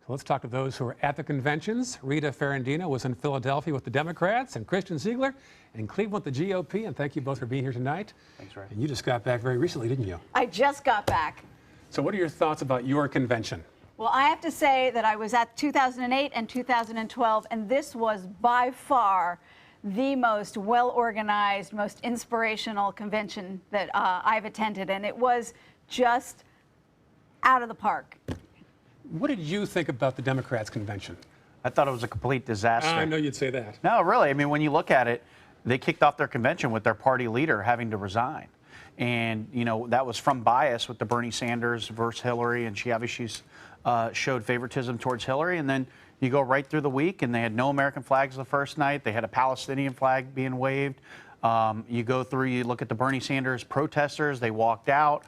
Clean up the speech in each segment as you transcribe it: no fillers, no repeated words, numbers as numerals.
Let's talk to those who are at the conventions. Rita Ferrandino was in Philadelphia with the Democrats, and Christian Ziegler in Cleveland with the GOP. And thank you both for being here tonight. Thanks, Ray. And you just got back very recently, didn't you? I just got back. So what are your thoughts about your convention? Well, I have to say that I was at 2008 and 2012, and this was by far the most well-organized, most inspirational convention that I've attended, and it was just out of the park. What did you think about the Democrats' convention? I thought it was a complete disaster. I know you'd say that. No, really. I mean, when you look at it, they kicked off their convention with their party leader having to resign. And, you know, that was from bias with the Bernie Sanders versus Hillary, and she obviously showed favoritism towards Hillary. And then you go right through the week, and they had no American flags the first night. They had a Palestinian flag being waved. You go through, you look at the Bernie Sanders protesters, they walked out.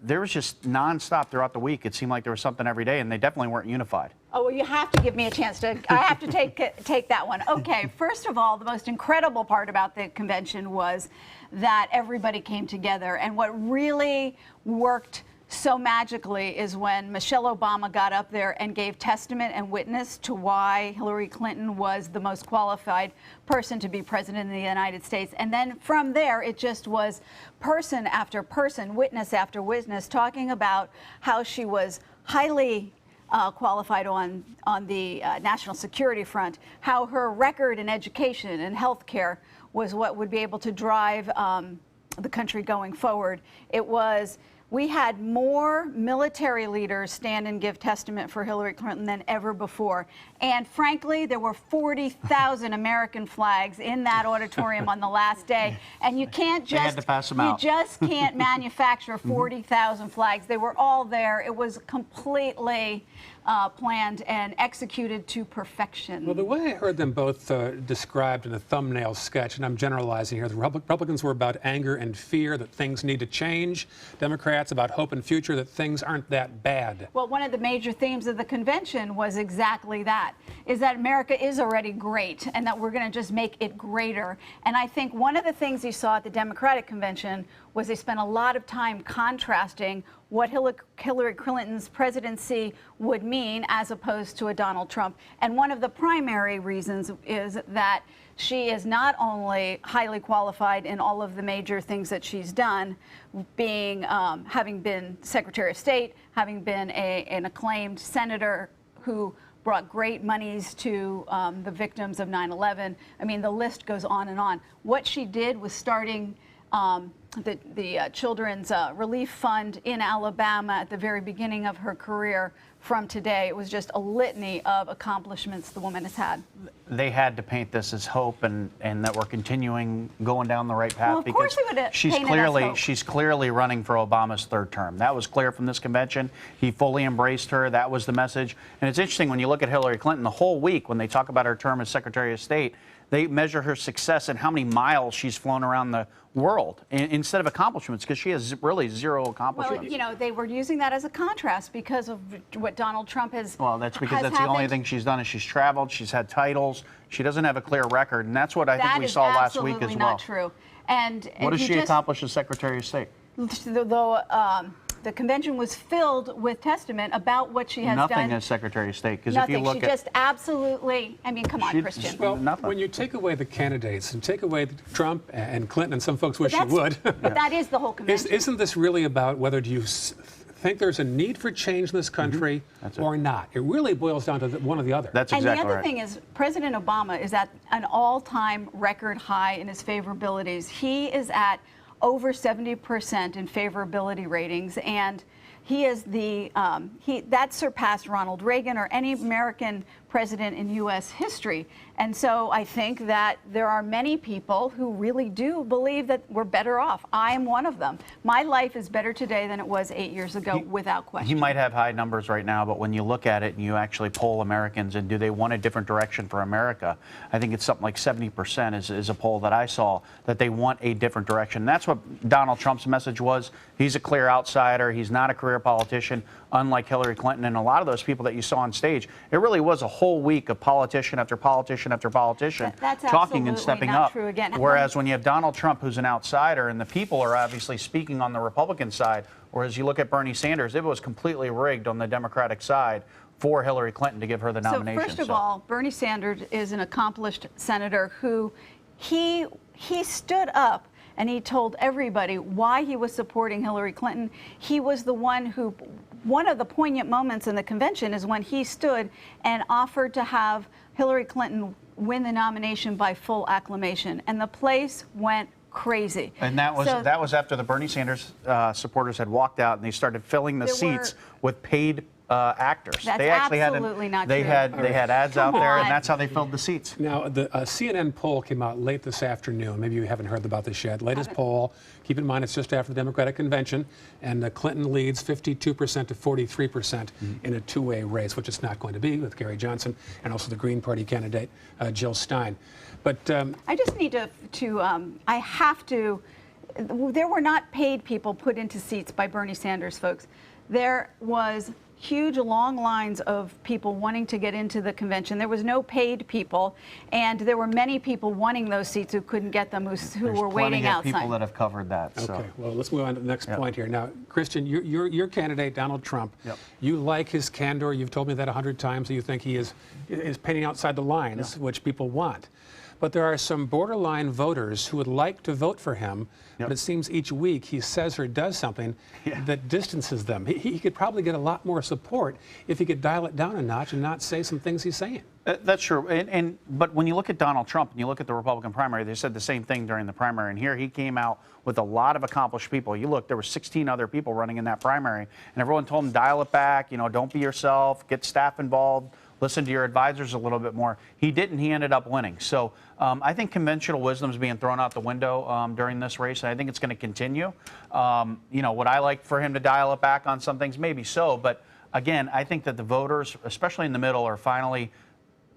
There was just nonstop throughout the week. It seemed like there was something every day, and they definitely weren't unified. Oh, well, you have to give me a chance to, I have to take that one. Okay, first of all, the most incredible part about the convention was that everybody came together. And what really worked so magically is when Michelle Obama got up there and gave testament and witness to why Hillary Clinton was the most qualified person to be president of the United States. And then from there, it just was person after person, witness after witness, talking about how she was highly qualified on the national security front, how her record in education and health care was what would be able to drive the country going forward. We had more military leaders stand and give testament for Hillary Clinton than ever before. And frankly, there were 40,000 American flags in that auditorium on the last day. And you can't just, they had to pass them out. You just can't manufacture 40,000 flags. They were all there. It was completely planned and executed to perfection. Well, the way I heard them both described in a thumbnail sketch, and I'm generalizing here, the Republicans were about anger and fear that things need to change. Democrats about hope and future that things aren't that bad. Well, one of the major themes of the convention was exactly that, is that America is already great and that we're going to just make it greater. And I think one of the things you saw at the Democratic convention was they spent a lot of time contrasting what Hillary Clinton's presidency would mean as opposed to a Donald Trump. And one of the primary reasons is that she is not only highly qualified in all of the major things that she's done, being having been Secretary of State, having been an acclaimed senator who brought great monies to the victims of 9/11. I mean, the list goes on and on. What she did was starting the Children's Relief Fund in Alabama at the very beginning of her career from today. It was just a litany of accomplishments the woman has had. They had to paint this as hope and that we're continuing going down the right path. Well, of course they would have painted it as hope. She's clearly running for Obama's third term. That was clear from this convention. He fully embraced her. That was the message. And it's interesting when you look at Hillary Clinton the whole week when they talk about her term as Secretary of State, they measure her success in how many miles she's flown around the world instead of accomplishments, because she has really zero accomplishments. Well, you know, they were using that as a contrast because of what Donald Trump has. Well, that's because that's the only thing she's done is she's traveled, she's had titles, she doesn't have a clear record, and that's what I think we saw last week as well. That is absolutely not true. And what does she accomplish as Secretary of State? The convention was filled with testament about what she has done. Nothing as Secretary of State, because if you look at... She just absolutely, I mean, come on, Christian. Well, when you take away the candidates and take away Trump and Clinton, and some folks wish you would. But that is the whole convention. Isn't this really about whether do you think there's a need for change in this country or not? It really boils down to one or the other. That's exactly right. And the other thing is, President Obama is at an all-time record high in his favorabilities. He is at over 70% in favorability ratings, and he is that surpassed Ronald Reagan or any American president in U.S. history. And so I think that there are many people who really do believe that we're better off. I am one of them. My life is better today than it was 8 years ago, without question. He might have high numbers right now, but when you look at it and you actually poll Americans and do they want a different direction for America, I think it's something like 70% is a poll that I saw, that they want a different direction. And that's what Donald Trump's message was. He's a clear outsider. He's not a career politician, unlike Hillary Clinton and a lot of those people that you saw on stage. It really was a whole week of politician after politician after politician talking and stepping up. True again. Whereas when you have Donald Trump, who's an outsider, and the people are obviously speaking on the Republican side, whereas you look at Bernie Sanders, it was completely rigged on the Democratic side, for Hillary Clinton to give her the nomination. So first of all, Bernie Sanders is an accomplished senator who he stood up and he told everybody why he was supporting Hillary Clinton. He was the one who, one of the poignant moments in the convention is when he stood and offered to have Hillary Clinton win the nomination by full acclamation, and the place went crazy. And that was after the Bernie Sanders supporters had walked out and they started filling the seats with paid actors. That's they actually absolutely not they true. had ads out there, and that's how they filled the seats. Now, the CNN poll came out late this afternoon. Maybe you haven't heard about this yet. Latest poll, keep in mind it's just after the Democratic convention, and Clinton leads 52% to 43% in a two-way race, which it's not going to be with Gary Johnson and also the Green Party candidate, Jill Stein. But I just need I have to, there were not paid people put into seats by Bernie Sanders, folks. There was huge long lines of people wanting to get into the convention. There was no paid people, and there were many people wanting those seats who couldn't get them, who were waiting outside. There's people that have covered that. So. Okay, well, let's move on to the next point here. Now, Christian, your candidate, Donald Trump, you like his candor. You've told me that 100 times. You think he is painting outside the lines, which people want. But there are some borderline voters who would like to vote for him, but it seems each week he says or does something that distances them. He could probably get a lot more support if he could dial it down a notch and not say some things he's saying. That's true. But when you look at Donald Trump and you look at the Republican primary, they said the same thing during the primary. And here he came out with a lot of accomplished people. You look, there were 16 other people running in that primary, and everyone told him, dial it back, don't be yourself, get staff involved, listen to your advisors a little bit more. He didn't. He ended up winning. So I think conventional wisdom is being thrown out the window during this race, and I think it's going to continue. Would I like for him to dial it back on some things? Maybe so. But again, I think that the voters, especially in the middle, are finally,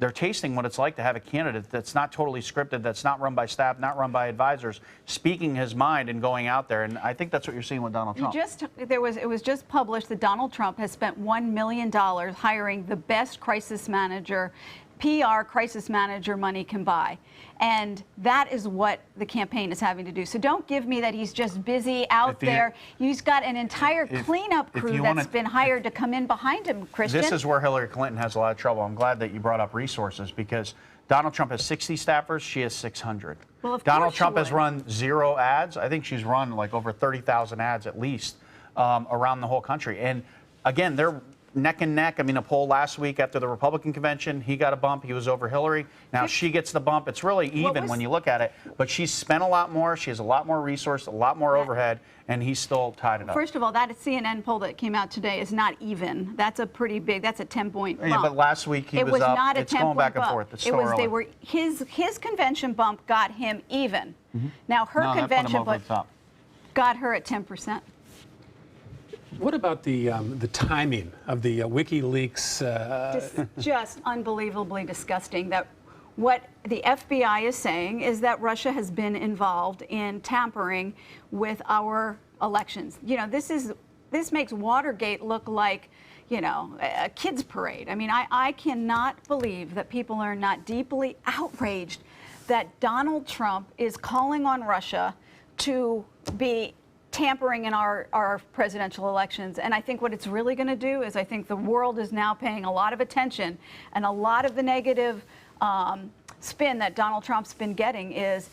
they're tasting what it's like to have a candidate that's not totally scripted, that's not run by staff, not run by advisors, speaking his mind and going out there. And I think that's what you're seeing with Donald Trump. It was just published that Donald Trump has spent $1 million hiring the best crisis manager, PR crisis manager money can buy. And that is what the campaign is having to do. So don't give me that he's just busy out there. He's got an entire cleanup crew that's been hired to come in behind him, Christian. This is where Hillary Clinton has a lot of trouble. I'm glad that you brought up resources, because Donald Trump has 60 staffers. She has 600. Well, of Donald course Trump she has would. run 0 ads. I think she's run like over 30,000 ads at least around the whole country. And again, they're neck and neck. I mean, a poll last week after the Republican convention, he got a bump. He was over Hillary. Now she gets the bump. It's really even when you look at it. But she's spent a lot more. She has a lot more resource, a lot more overhead, and he's still tied it up. First of all, that CNN poll that came out today is not even. That's a pretty big. That's a 10-point bump. Yeah, but last week he was was up. Not a it's going back and bump. forth. It's it was. early. They were his convention bump got him even. Now her convention bump got her at 10%. What about the timing of the WikiLeaks? Just unbelievably disgusting. That what the FBI is saying is that Russia has been involved in tampering with our elections. This makes Watergate look like a kids' parade. I mean, I cannot believe that people are not deeply outraged that Donald Trump is calling on Russia to be tampering in our presidential elections. And I think what it's really going to do is I think the world is now paying a lot of attention, and a lot of the negative spin that Donald Trump's been getting is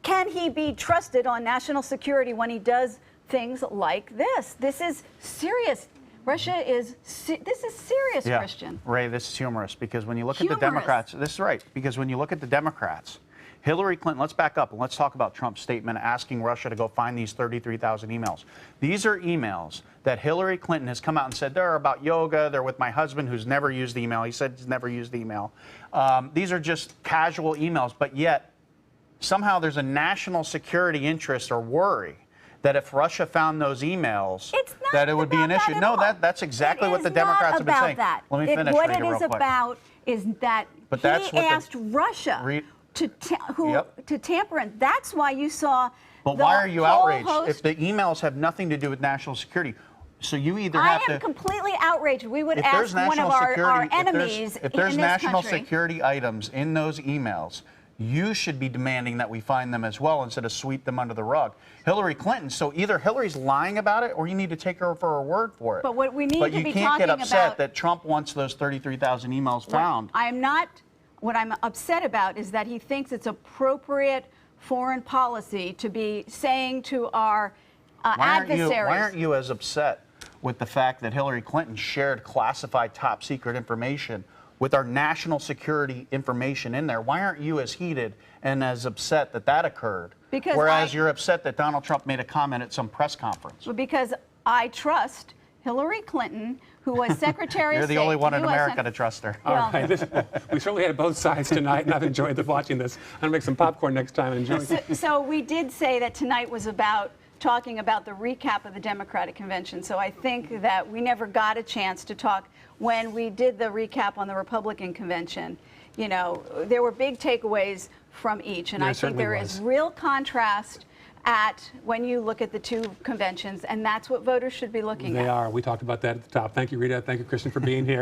can he be trusted on national security when he does things like this? This is serious. Russia is, this is serious, Christian. Ray, this is humorous, because when you look at the Democrats, this is right, because when you look at the Democrats, Hillary Clinton, let's back up and let's talk about Trump's statement asking Russia to go find these 33,000 emails. These are emails that Hillary Clinton has come out and said, they're about yoga, they're with my husband who's never used email. He said he's never used email. These are just casual emails, but yet somehow there's a national security interest or worry that if Russia found those emails, that it would be an issue. No, that's exactly what the Democrats have been saying. That. Let me finish. What it is about is that he asked Russia to tamper in. That's why you saw. But why are you outraged if the emails have nothing to do with national security? So you either have to. I am completely outraged. We would ask one of our enemies if there's in this national country. security items in those emails, you should be demanding that we find them as well instead of sweep them under the rug. Hillary Clinton, so either Hillary's lying about it or you need to take her for her word for it. But what we need but to you be can't get talking upset about- that Trump wants those 33,000 emails found. What I'm upset about is that he thinks it's appropriate foreign policy to be saying to our adversaries. Why aren't you as upset with the fact that Hillary Clinton shared classified top secret information with our national security information in there? Why aren't you as heated and as upset that that occurred? Because Whereas you're upset that Donald Trump made a comment at some press conference. Because I trust Hillary Clinton, who was Secretary You're of State. the only one in US America to trust her. Well, All right, we certainly had both sides tonight, and I've enjoyed watching this. I'm going to make some popcorn next time and enjoy it. So we did say that tonight was about talking about the recap of the Democratic Convention. So I think that we never got a chance to talk when we did the recap on the Republican Convention. You know, there were big takeaways from each, and There I think certainly there was. is real contrast when you look at the two conventions, and that's what voters should be looking at. They are. We talked about that at the top. Thank you, Rita. Thank you, Kristen, for being here.